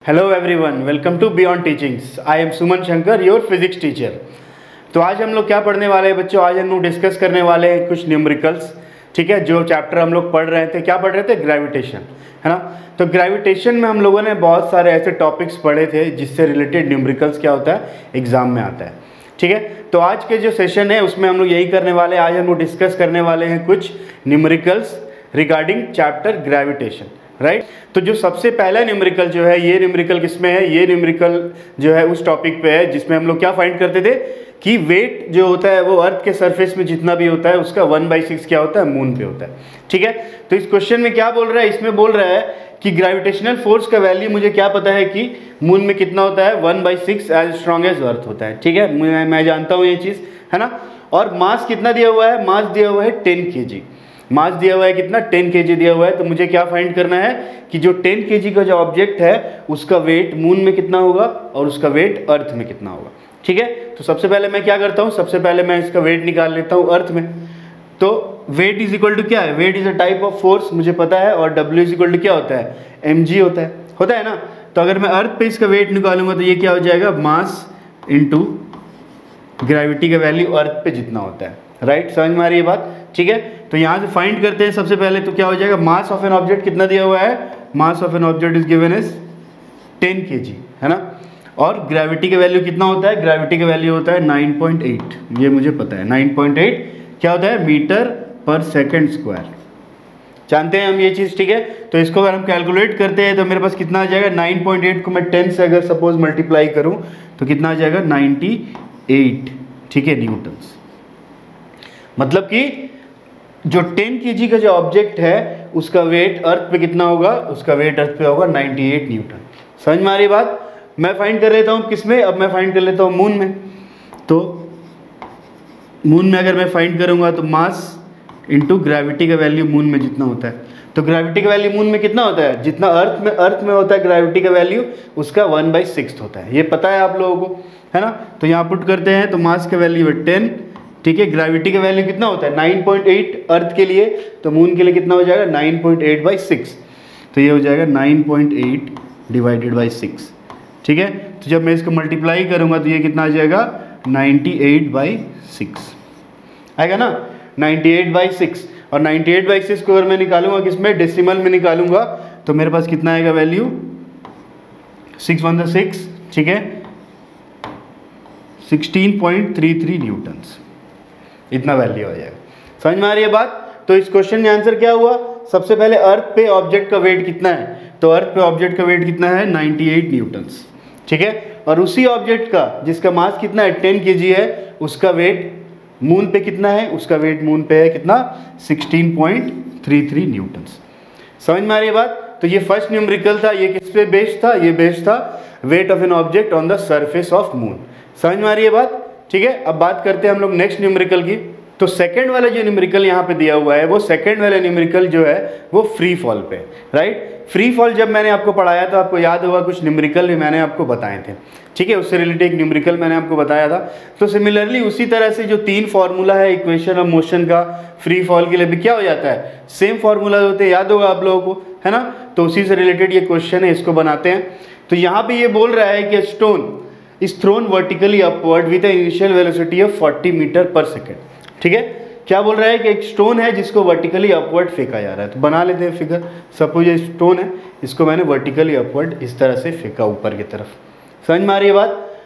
Hello everyone, welcome to Beyond Teachings. I am Suman Shankar, your physics teacher. तो आज हम लोग क्या पढ़ने वाले हैं बच्चों? आज हम लोग डिस्कस करने वाले हैं कुछ न्यूमेरिकल्स। ठीक है, जो चैप्टर हम लोग पढ़ रहे थे, क्या पढ़ रहे थे? ग्रेविटेशन, है ना। तो ग्रेविटेशन में हम लोगों ने बहुत सारे ऐसे टॉपिक्स पढ़े थे जिससे रिलेटेड न्यूमेरिकल्स क्या होता है, एग्जाम में आता है। ठीक है, तो आज के जो सेशन है उसमें हम लोग यही करने वाले हैं। आज हम लोग डिस्कस करने वाले हैं कुछ numericals regarding chapter gravitation, right. तो जो सबसे पहला न्यूमेरिकल जो है, ये न्यूमेरिकल किसमें है? ये न्यूमेरिकल जो है उस टॉपिक पे है जिसमें हम लोग क्या फाइंड करते थे कि वेट जो होता है वो अर्थ के सरफेस में जितना भी होता है उसका 1/6 क्या होता है, मून पे होता है। ठीक है, तो इस क्वेश्चन में क्या बोल रहा है? इसमें बोल रहा है कि ग्रेविटेशनल फोर्स का वैल्यू मुझे क्या पता है कि मून में कितना होता है, 1/6 एज स्ट्रॉन्ग एज अर्थ होता है। ठीक है, मैं जानता हूँ ये चीज़, है ना। और मास कितना दिया हुआ है? मास दिया हुआ है 10 kg। मास दिया हुआ है कितना? 10 kg दिया हुआ है। तो मुझे क्या फाइंड करना है कि जो 10 kg का जो ऑब्जेक्ट है उसका वेट मून में कितना होगा और उसका वेट अर्थ में कितना होगा। ठीक है, तो सबसे पहले मैं क्या करता हूँ, सबसे पहले मैं इसका वेट निकाल लेता हूँ अर्थ में। तो वेट इज इक्वल टू क्या है? Weight is a type of force, मुझे पता है। और W इज इक्वल टू क्या होता है? mg होता है ना। तो अगर मैं अर्थ पे इसका वेट निकालूंगा तो ये क्या हो जाएगा? मास इंटू ग्रेविटी का वैल्यू अर्थ पे जितना होता है, राइट। समझ में आ रही है बात? ठीक है, तो यहाँ से फाइंड करते हैं सबसे पहले। तो क्या हो जाएगा? मास ऑफ एन ऑब्जेक्ट कितना दिया हुआ है? Mass of an object is given as 10 kg, है ना। और ग्रेविटी का वैल्यू कितना होता है? ग्रेविटी का वैल्यू होता है 9.8, ये मुझे पता है। 9.8 क्या होता है? मीटर पर सेकेंड स्क्वायर, जानते हैं हम ये चीज़। ठीक है, तो इसको अगर हम कैलकुलेट करते हैं तो मेरे पास कितना आ जाएगा? 9.8 को मैं 10 से अगर सपोज मल्टीप्लाई करूँ तो कितना आ जाएगा? 98, ठीक है, न्यूटन्स। मतलब कि जो 10 kg का जो ऑब्जेक्ट है उसका वेट अर्थ पे कितना होगा? उसका वेट अर्थ पे होगा 98 न्यूटन। समझ में आ रही बात? मैं फाइंड कर लेता हूँ किस में? अब मैं फाइंड कर लेता हूँ मून में। तो मून में अगर मैं फाइंड करूँगा तो मास इंटू ग्रेविटी का वैल्यू मून में जितना होता है। तो ग्रेविटी का वैल्यू मून में कितना होता है? जितना अर्थ में होता है ग्रेविटी का वैल्यू उसका 1/6 होता है। ये पता है आप लोगों को, है ना। तो यहाँ पुट करते हैं तो मास का वैल्यू है 10, ठीक है। ग्रेविटी का वैल्यू कितना होता है? 9.8 अर्थ के लिए, तो मून के लिए कितना हो जाएगा? 9.8/6। तो ये हो जाएगा 9.8 डिवाइडेड बाई 6, ठीक है। तो जब मैं इसको मल्टीप्लाई करूंगा तो ये कितना आ जाएगा? 98/6 आएगा ना, 98/6। और 98/6 को अगर मैं निकालूंगा किसमें? डेसिमल में निकालूंगा तो मेरे पास कितना आएगा वैल्यू? 6 1 6, ठीक है, 16.33 न्यूटन्स, इतना वैल्यू आ जाएगा। समझ में आ रही है बात? तो इस क्वेश्चन में आंसर क्या हुआ? सबसे पहले अर्थ पे ऑब्जेक्ट का वेट कितना है? तो अर्थ पे ऑब्जेक्ट का वेट कितना है? 98 न्यूटन्स, ठीक है। और उसी ऑब्जेक्ट का जिसका मास कितना है? 10 kg है, उसका वेट मून पे कितना है? उसका वेट मून पे है कितना? 16.33 न्यूटन्स। समझ में आ रही है बात? तो ये फर्स्ट न्यूमेरिकल था। ये किस पे बेस्ड था? ये बेस्ड था weight of an object on the surface of moon. समझ में आ रही है बात? ठीक है, अब बात करते हैं हम लोग नेक्स्ट न्यूमेरिकल की। तो सेकंड वाला जो न्यूमेरिकल यहाँ पे दिया हुआ है, वो सेकंड वाला न्यूमेरिकल जो है वो फ्री फॉल पे, राइट। फ्री फॉल जब मैंने आपको पढ़ाया था, आपको याद होगा कुछ न्यूमेरिकल भी मैंने आपको बताए थे, ठीक है। उससे रिलेटेड एक न्यूमेरिकल मैंने आपको बताया था। तो सिमिलरली उसी तरह से जो 3 फार्मूला है इक्वेशन ऑफ मोशन का, फ्री फॉल के लिए भी क्या हो जाता है? सेम फार्मूला होते हैं, याद होगा आप लोगों को, है ना। तो उसी से रिलेटेड ये क्वेश्चन है, इसको बनाते हैं। तो यहाँ पे ये बोल रहा है कि stone is thrown vertically upward with initial velocity of 40 metre per second, ठीक है। क्या बोल रहा है कि एक स्टोन है जिसको वर्टिकली अपवर्ड फेंका जा रहा है। तो बना लेते हैं फिगर। सपोज ये स्टोन है, इसको मैंने वर्टिकली अपवर्ड इस तरह से फेंका ऊपर की तरफ। समझ में आ रही है बात?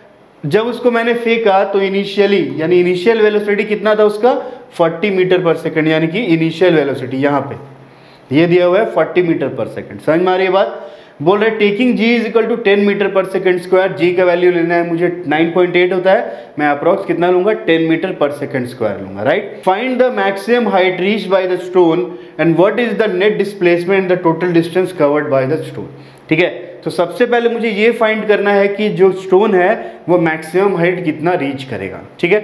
जब उसको मैंने फेंका तो इनिशियली यानी इनिशियल वेलोसिटी कितना था उसका? 40 मीटर पर सेकेंड, यानी कि इनिशियल वेलोसिटी यहाँ पे ये दिया हुआ है 40 मीटर पर सेकेंड। समझ में आ रही है बात? बोल रहे taking g is equal to 10 metre per second square. g का वैल्यू लेना है मुझे, 9.8 होता है, मैं अप्रॉक्स कितना लूंगा? 10 मीटर पर सेकेंड स्क्वायर लूंगा, right. Find the maximum height reach by the stone and what is the net displacement the total distance covered by the stone, ठीक है। तो सबसे पहले मुझे ये फाइंड करना है कि जो स्टोन है वो मैक्सिमम हाइट कितना रीच करेगा, ठीक है।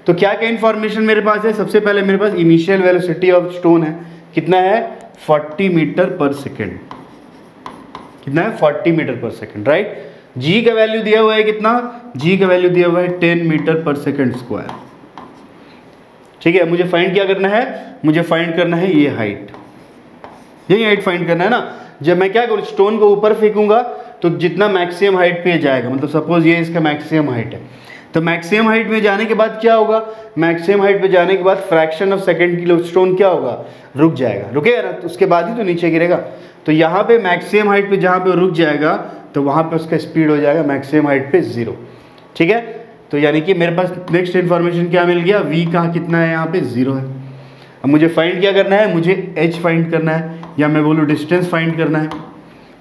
तो क्या क्या इन्फॉर्मेशन मेरे पास है? सबसे पहले मेरे पास इनिशियल वेलोसिटी ऑफ स्टोन है, कितना है? 40 मीटर पर सेकेंड, कितना है? 40 मीटर पर सेकेंड, राइट। जी का वैल्यू दिया हुआ है कितना? जी का वैल्यू दिया हुआ है 10 मीटर पर सेकेंड स्क्वायर, ठीक है। मुझे फाइंड क्या करना है? मुझे फाइंड करना है ये हाइट, यही हाइट फाइंड करना है ना। जब मैं क्या करूँ? स्टोन को ऊपर फेंकूंगा तो जितना मैक्सिमम हाइट पे जाएगा, मतलब सपोज ये इसका मैक्सिमम हाइट है, तो मैक्सिमम हाइट में जाने के बाद क्या होगा, मैक्सिमम हाइट पे जाने के बाद फ्रैक्शन ऑफ सेकंड के लिए स्टोन क्या होगा, रुक जाएगा, रुकेगा ना, तो उसके बाद ही तो नीचे गिरेगा। तो यहाँ पे मैक्सिमम हाइट पे जहाँ पे रुक जाएगा तो वहाँ पे उसका स्पीड हो जाएगा मैक्सिमम हाइट पे 0। ठीक है, तो यानी कि मेरे पास नेक्स्ट इन्फॉर्मेशन क्या मिल गया, v का कितना है, यहाँ पे 0 है। अब मुझे फाइंड क्या करना है, मुझे h फाइंड करना है, या मैं बोलूँ डिस्टेंस फाइंड करना है।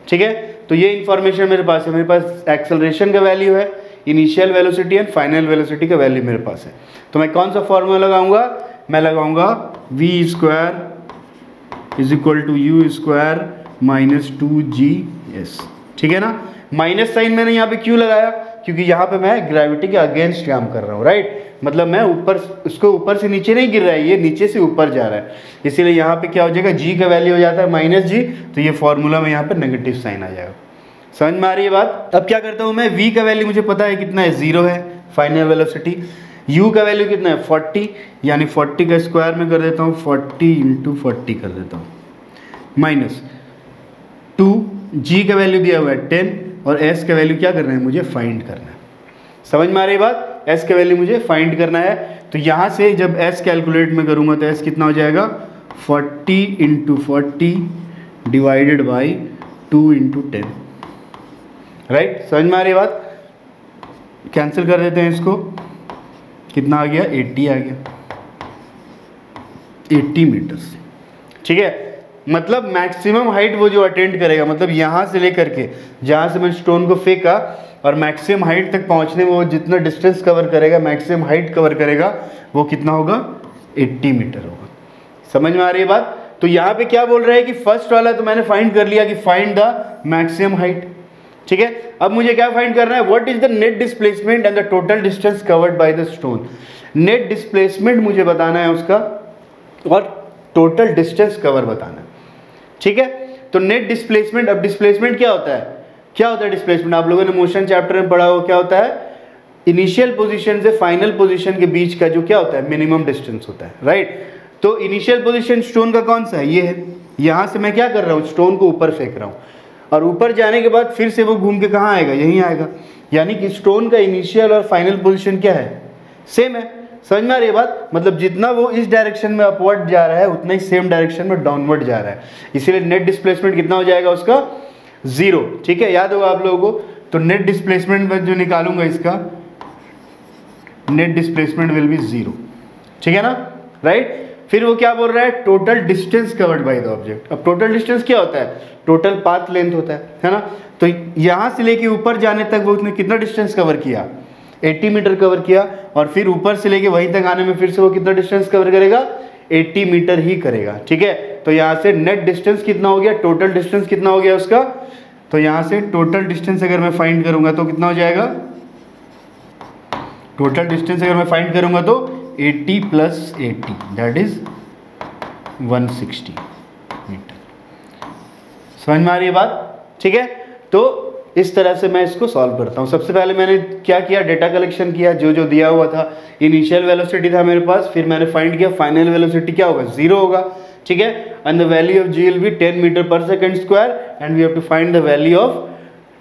ठीक है, तो ये इन्फॉर्मेशन मेरे पास है, मेरे पास एक्सेलरेशन का वैल्यू है, initial velocity and final velocity का वैल्यू मेरे पास है। तो मैं कौन सा फॉर्मूला लगाऊंगा, मैं लगाऊंगा v² is equal to u² minus 2gs। ठीक है ना, माइनस साइन मैंने यहाँ पे क्यों लगाया, क्योंकि यहाँ पे मैं ग्रेविटी के अगेंस्ट काम कर रहा हूँ, राइट, मतलब मैं ऊपर, उसको ऊपर से नीचे नहीं गिर रहा है, ये नीचे से ऊपर जा रहा है, इसीलिए यहाँ पे क्या हो जाएगा, g का वैल्यू हो जाता है -g, तो ये फॉर्मूला में यहाँ पे नेगेटिव साइन आ जाएगा। समझ में आ रही है बात। अब क्या करता हूँ मैं, v का वैल्यू मुझे पता है कितना है, 0 है फाइनल वेलोसिटी, u का वैल्यू कितना है 40, यानी 40 का स्क्वायर में कर देता हूँ, 40 × 40 कर देता हूँ, माइनस 2, g का वैल्यू दिया हुआ है 10, और s का वैल्यू क्या करना है, मुझे फाइंड करना है। समझ में आ रही बात, s का वैल्यू मुझे फाइंड करना है। तो यहाँ से जब s कैलकुलेट में करूँगा तो s कितना हो जाएगा, 40 × 40 डिवाइडेड बाई 2 × 10, राइट। समझ में आ रही बात, कैंसिल कर देते हैं इसको, कितना आ गया, 80 आ गया, 80 मीटर्स। ठीक है, मतलब मैक्सिमम हाइट वो जो अटेंड करेगा, मतलब यहाँ से लेकर के जहाँ से मैं स्टोन को फेंका और मैक्सिमम हाइट तक पहुँचने में वो जितना डिस्टेंस कवर करेगा, मैक्सिमम हाइट कवर करेगा, वो कितना होगा, 80 मीटर होगा। समझ में आ रही है बात। तो यहाँ पे क्या बोल रहा है कि फर्स्ट वाला तो मैंने फाइंड कर लिया कि फाइंड द मैक्सिमम हाइट। ठीक है, अब मुझे क्या फाइंड करना है, what is the net displacement and the total distance covered by the stone. Net displacement मुझे बताना है उसका, और टोटल डिस्टेंस कवर बताना है। ठीक है, तो नेट डिस्प्लेसमेंट, अब डिस्प्लेसमेंट क्या होता है, क्या होता है डिस्प्लेसमेंट, आप लोगों ने मोशन चैप्टर में पढ़ा हो, क्या होता है, इनिशियल पोजीशन से फाइनल पोजीशन के बीच का जो क्या होता है, मिनिमम डिस्टेंस होता है, राइट। तो इनिशियल पोजीशन स्टोन का कौन सा है, ये है, यहाँ से मैं क्या कर रहा हूँ, स्टोन को ऊपर फेंक रहा हूँ, और ऊपर जाने के बाद फिर से वो घूम के कहाँ आएगा, यहीं आएगा, यानी कि स्टोन का इनिशियल और फाइनल पोजीशन क्या है, सेम है। समझ में आ रही है बात, मतलब जितना वो इस डायरेक्शन में अपवर्ड जा रहा है उतना ही सेम डायरेक्शन में डाउनवर्ड जा रहा है, इसीलिए नेट डिस्प्लेसमेंट कितना हो जाएगा उसका, 0। ठीक है, याद होगा आप लोगों को। तो नेट डिस्प्लेसमेंट में जो निकालूंगा इसका, नेट डिस्प्लेसमेंट विल बी 0। ठीक है ना, राइट। फिर वो क्या बोल रहा है, total distance covered by the object. अब टोटल डिस्टेंस क्या होता है, टोटल पाथ लेंथ होता है ना। तो यहाँ से लेके ऊपर जाने तक वो उसने कितना डिस्टेंस कवर किया, 80 मीटर कवर किया, और फिर ऊपर से लेके वहीं तक आने में फिर से वो कितना डिस्टेंस कवर करेगा, 80 मीटर ही करेगा। ठीक है, तो यहाँ से नेट डिस्टेंस कितना हो गया, टोटल डिस्टेंस कितना हो गया उसका, तो यहाँ से टोटल डिस्टेंस अगर मैं फाइंड करूंगा तो कितना हो जाएगा, टोटल डिस्टेंस अगर मैं फाइंड करूंगा तो 80 + 80 दैट इज 160 मीटर। समझ में आ रही है बात। ठीक है, तो इस तरह से मैं इसको सॉल्व करता हूँ। सबसे पहले मैंने क्या किया, डेटा कलेक्शन किया, जो जो दिया हुआ था, इनिशियल वेलोसिटी था मेरे पास, फिर मैंने फाइंड किया फाइनल वेलोसिटी क्या होगा, 0 होगा। ठीक है, and the value of g will be 10 metre per second square, and we have to find the value of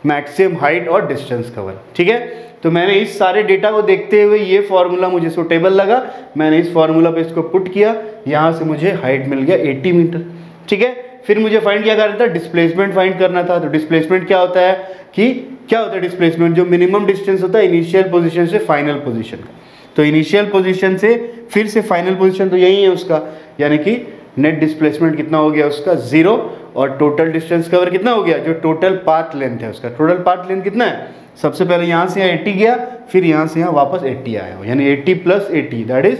maximum height और डिस्टेंस कवर। ठीक है, तो मैंने इस सारे डेटा को देखते हुए ये फॉर्मूला मुझे सुटेबल लगा, मैंने इस फॉर्मूला पे इसको पुट किया, यहाँ से मुझे हाइट मिल गया 80 मीटर। ठीक है, फिर मुझे फाइंड क्या करना था, डिस्प्लेसमेंट फाइंड करना था। तो डिस्प्लेसमेंट क्या होता है कि क्या होता है डिस्प्लेसमेंट, जो मिनिमम डिस्टेंस होता है इनिशियल पोजीशन से फाइनल पोजीशन का। तो इनिशियल पोजीशन से फिर से फाइनल पोजीशन तो यही है उसका, यानी कि नेट डिस्प्लेसमेंट कितना हो गया उसका, 0, और टोटल डिस्टेंस कवर कितना हो गया, जो टोटल पाथ लेंथ है उसका, टोटल पाथ लेंथ कितना है, सबसे पहले यहाँ से यहाँ 80 गया, फिर यहाँ से यहाँ वापस 80 आया हो, यानी 80 + 80 दैट इज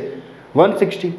160।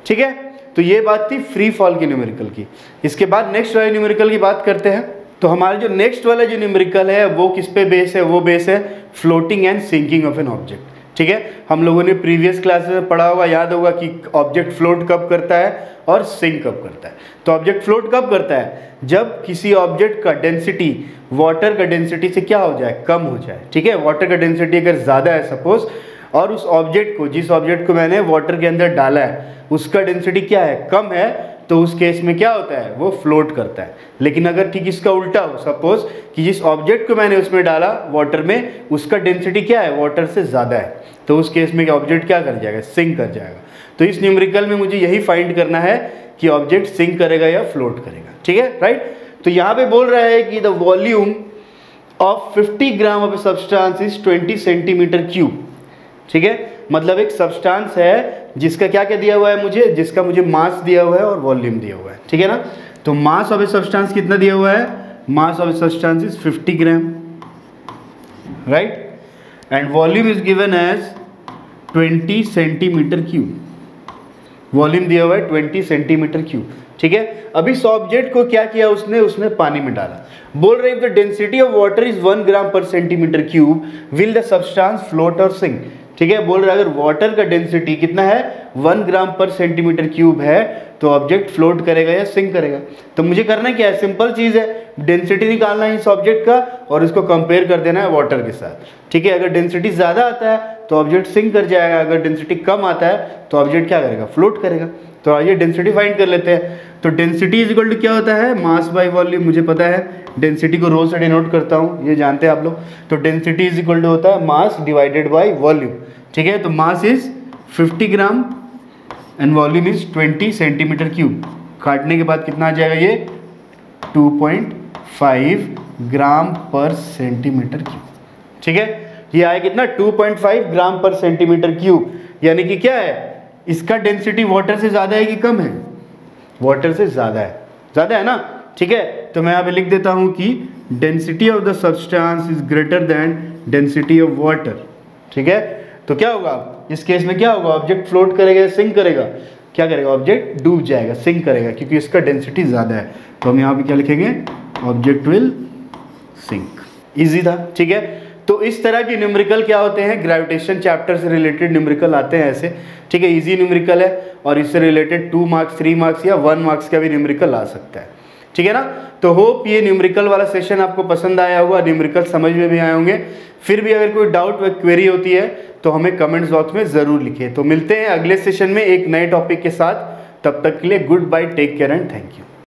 ठीक है, तो ये बात थी फ्री फॉल की न्यूमेरिकल की। इसके बाद नेक्स्ट वाले न्यूमेरिकल की बात करते हैं। तो हमारे जो नेक्स्ट वाला जो न्यूमेरिकल है वो किस पे बेस है, वो बेस है floating and sinking of an object. ठीक है, हम लोगों ने प्रीवियस क्लासेस में पढ़ा होगा, याद होगा कि ऑब्जेक्ट फ्लोट कब करता है और सिंक कब करता है। तो ऑब्जेक्ट फ्लोट कब करता है, जब किसी ऑब्जेक्ट का डेंसिटी वाटर का डेंसिटी से क्या हो जाए, कम हो जाए। ठीक है, वाटर का डेंसिटी अगर ज़्यादा है सपोज, और उस ऑब्जेक्ट को, जिस ऑब्जेक्ट को मैंने वाटर के अंदर डाला है उसका डेंसिटी क्या है, कम है, तो उस केस में क्या होता है, वो फ्लोट करता है। लेकिन अगर ठीक इसका उल्टा हो, सपोज कि जिस ऑब्जेक्ट को मैंने उसमें डाला वाटर में, उसका डेंसिटी क्या है, वाटर से ज़्यादा है, तो उस केस में ऑब्जेक्ट क्या कर जाएगा, सिंक कर जाएगा। तो इस न्यूमेरिकल में मुझे यही फाइंड करना है कि ऑब्जेक्ट सिंक करेगा या फ्लोट करेगा, ठीक है, राइट। तो यहाँ पे बोल रहा है कि the volume of 50 gram of a substance is 20 centimetre cube, ठीक है। मतलब एक सब्सटेंस है जिसका क्या क्या दिया हुआ है मुझे, जिसका मुझे मास दिया हुआ है और वॉल्यूम दिया हुआ है, ठीक है ना। तो मास ऑफ ए सब्सटेंस कितना दिया हुआ है, mass of a substance is 50 gram, right, and volume is given as 20 centimetre cube. Volume दिया हुआ है 20 सेंटीमीटर क्यूब, ठीक है। अभी इस ऑब्जेक्ट को क्या किया उसने पानी में डाला। बोल रहे the density of water is 1 ग्राम पर centimetre cube, will the substance float और सिंक, ठीक है। बोल रहे अगर वाटर का डेंसिटी कितना है, 1 ग्राम पर सेंटीमीटर क्यूब है, तो ऑब्जेक्ट फ्लोट करेगा या सिंक करेगा। तो मुझे करना क्या है, सिंपल चीज़ है, डेंसिटी निकालना है इस ऑब्जेक्ट का और इसको कंपेयर कर देना है वाटर के साथ, ठीक है। अगर डेंसिटी ज़्यादा आता है तो ऑब्जेक्ट सिंक कर जाएगा, अगर डेंसिटी कम आता है तो ऑब्जेक्ट क्या करेगा, फ्लोट करेगा। तो आइए डेंसिटी फाइंड कर लेते हैं। तो डेंसिटी इज इक्वल टू क्या होता है, मास बाय वॉल्यूम, मुझे पता है। डेंसिटी को रो से डिनोट करता हूँ, ये जानते हैं आप लोग। तो डेंसिटी इज इक्वल टू होता है मास डिवाइडेड बाय वॉल्यूम, ठीक है। तो mass is 50 gram and volume is 20 centimetre cube. काटने के बाद कितना आ जाएगा, ये 2.5 ग्राम पर सेंटीमीटर क्यूब, ठीक है। ये आया कितना, 2.5 ग्राम पर सेंटीमीटर क्यूब। यानी कि क्या है, इसका डेंसिटी वाटर से ज़्यादा है कि कम है, वाटर से ज़्यादा है ना, ठीक है। तो मैं यहाँ पे लिख देता हूँ कि density of the substance is greater than density of water, ठीक है। तो क्या होगा इस केस में, क्या होगा, ऑब्जेक्ट फ्लोट करेगा, सिंक करेगा, क्या करेगा, ऑब्जेक्ट डूब जाएगा, सिंक करेगा, क्योंकि इसका डेंसिटी ज़्यादा है। तो हम यहाँ पे क्या लिखेंगे, ऑब्जेक्ट विल सिंक। इजी था, ठीक है। तो इस तरह की न्यूमेरिकल क्या होते हैं, ग्रेविटेशन चैप्टर से रिलेटेड न्यूमेरिकल आते हैं ऐसे, ठीक है। इजी न्यूमेरिकल है और इससे रिलेटेड 2 मार्क्स 3 मार्क्स या 1 मार्क्स का भी न्यूमेरिकल आ सकता है, ठीक है ना। तो होप ये न्यूमेरिकल वाला सेशन आपको पसंद आया होगा, न्यूमेरिकल समझ में भी आए होंगे। फिर भी अगर कोई डाउट व क्वेरी होती है तो हमें कमेंट्स बॉक्स में ज़रूर लिखिए। तो मिलते हैं अगले सेशन में एक नए टॉपिक के साथ, तब तक के लिए good bye, take care and thank you.